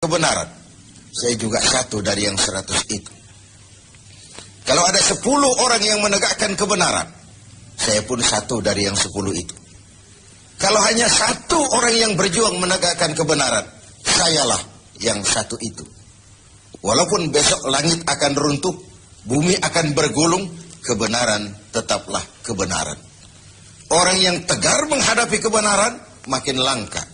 kebenaran, saya juga satu dari yang 100 itu. Kalau ada 10 orang yang menegakkan kebenaran, saya pun satu dari yang 10 itu. Kalau hanya 1 orang yang berjuang menegakkan kebenaran, sayalah yang 1 itu. Walaupun besok langit akan runtuh, bumi akan bergulung, kebenaran tetaplah kebenaran. Orang yang tegar menghadapi kebenaran makin langka.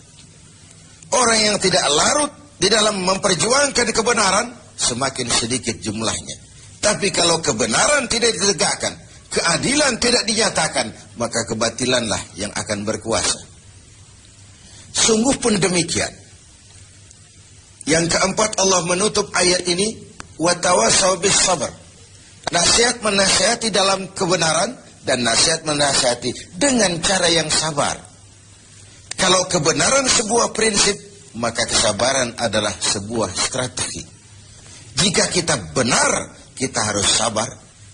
Orang yang tidak larut di dalam memperjuangkan kebenaran semakin sedikit jumlahnya. Tapi kalau kebenaran tidak ditegakkan, keadilan tidak dinyatakan, maka kebatilanlah yang akan berkuasa. Sungguh pun demikian. Yang keempat, Allah menutup ayat ini, watawasaw bis sabr. Nasihat menasihati dalam kebenaran dan nasihat menasihati dengan cara yang sabar. Kalau kebenaran sebuah prinsip, maka kesabaran adalah sebuah strategi. Jika kita benar, kita harus sabar.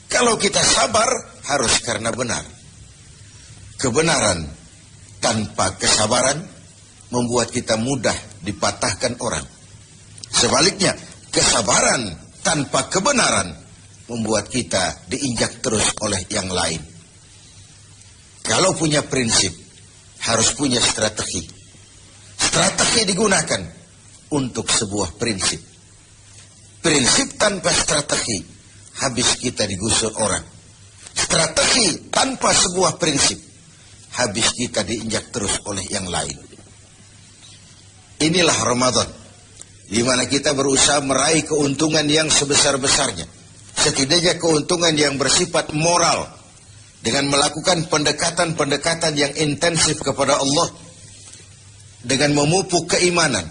Kalau kita sabar, harus karena benar. Kebenaran tanpa kesabaran membuat kita mudah dipatahkan orang. Sebaliknya, kesabaran tanpa kebenaran membuat kita diinjak terus oleh yang lain. Kalau punya prinsip, harus punya strategi. Strategi digunakan untuk sebuah prinsip. Prinsip tanpa strategi, habis kita digusur orang. Strategi tanpa sebuah prinsip, habis kita diinjak terus oleh yang lain. Inilah Ramadan, di mana kita berusaha meraih keuntungan yang sebesar-besarnya. Setidaknya keuntungan yang bersifat moral, dengan melakukan pendekatan-pendekatan yang intensif kepada Allah, dengan memupuk keimanan,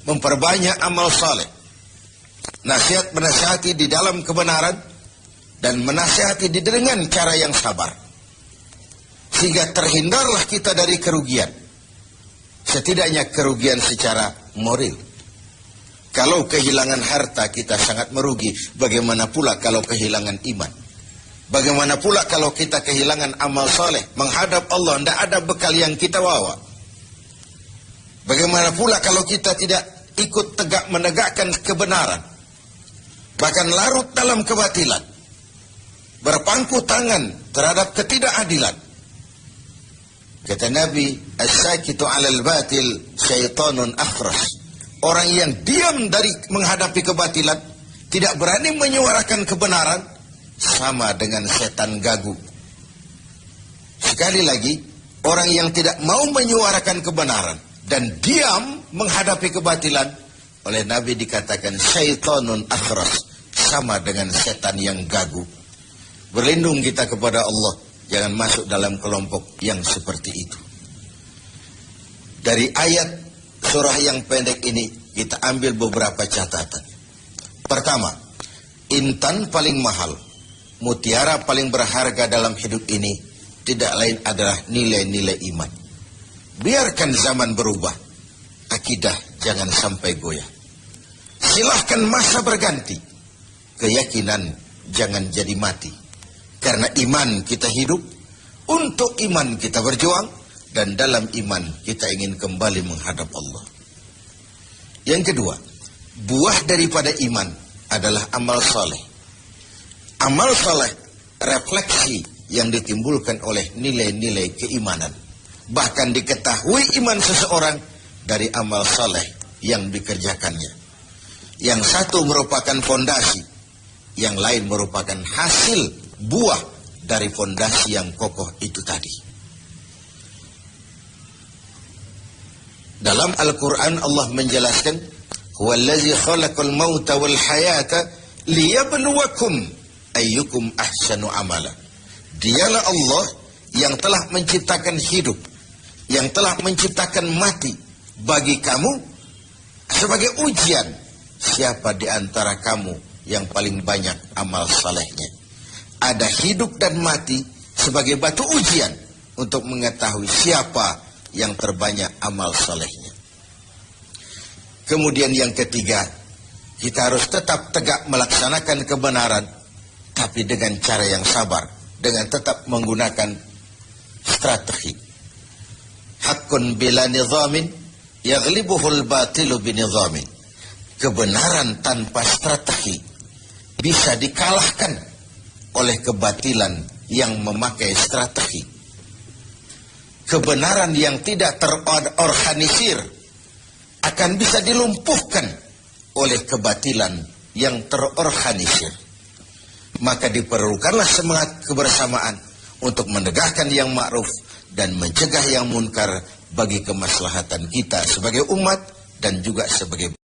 memperbanyak amal saleh, nasihat menasihati di dalam kebenaran, dan menasihati dengan cara yang sabar, sehingga terhindarlah kita dari kerugian. Setidaknya kerugian secara moral. Kalau kehilangan harta kita sangat merugi, bagaimana pula kalau kehilangan iman? Bagaimana pula kalau kita kehilangan amal soleh, menghadap Allah, tidak ada bekal yang kita bawa? Bagaimana pula kalau kita tidak ikut tegak menegakkan kebenaran, bahkan larut dalam kebatilan, berpangku tangan terhadap ketidakadilan? Kata Nabi, as-sakitu 'alal batil syaitanun akhras. Orang yang diam dari menghadapi kebatilan, tidak berani menyuarakan kebenaran, sama dengan setan gagu. Sekali lagi, orang yang tidak mau menyuarakan kebenaran dan diam menghadapi kebatilan, oleh Nabi dikatakan syaitanun akhras, sama dengan setan yang gagu. Berlindung kita kepada Allah, jangan masuk dalam kelompok yang seperti itu. Dari ayat surah yang pendek ini kita ambil beberapa catatan. Pertama, intan paling mahal, mutiara paling berharga dalam hidup ini tidak lain adalah nilai-nilai iman. Biarkan zaman berubah, akidah jangan sampai goyah. Silahkan masa berganti, keyakinan jangan jadi mati. Karena iman kita hidup, untuk iman kita berjuang, dan dalam iman kita ingin kembali menghadap Allah. Yang kedua, buah daripada iman adalah amal soleh. Amal soleh, refleksi yang ditimbulkan oleh nilai-nilai keimanan. Bahkan diketahui iman seseorang dari amal soleh yang dikerjakannya. Yang satu merupakan fondasi, yang lain merupakan hasil buah dari fondasi yang kokoh itu tadi. Dalam Al-Quran Allah menjelaskan, huwallazi khalaqal mauta wal hayata liyabluwakum ayyukum ahsanu amala. Dialah Allah yang telah menciptakan hidup, yang telah menciptakan mati bagi kamu sebagai ujian, siapa di antara kamu yang paling banyak amal salehnya. Ada hidup dan mati sebagai batu ujian untuk mengetahui siapa yang terbanyak amal salehnya. Kemudian yang ketiga, kita harus tetap tegak melaksanakan kebenaran, tapi dengan cara yang sabar, dengan tetap menggunakan strategi. Hakun bila nizamin yaghlibuhul batilu binidhamin. Kebenaran tanpa strategi bisa dikalahkan oleh kebatilan yang memakai strategi. Kebenaran yang tidak terorganisir akan bisa dilumpuhkan oleh kebatilan yang terorganisir. Maka diperlukanlah semangat kebersamaan untuk menegakkan yang ma'ruf dan mencegah yang munkar bagi kemaslahatan kita sebagai umat dan juga sebagai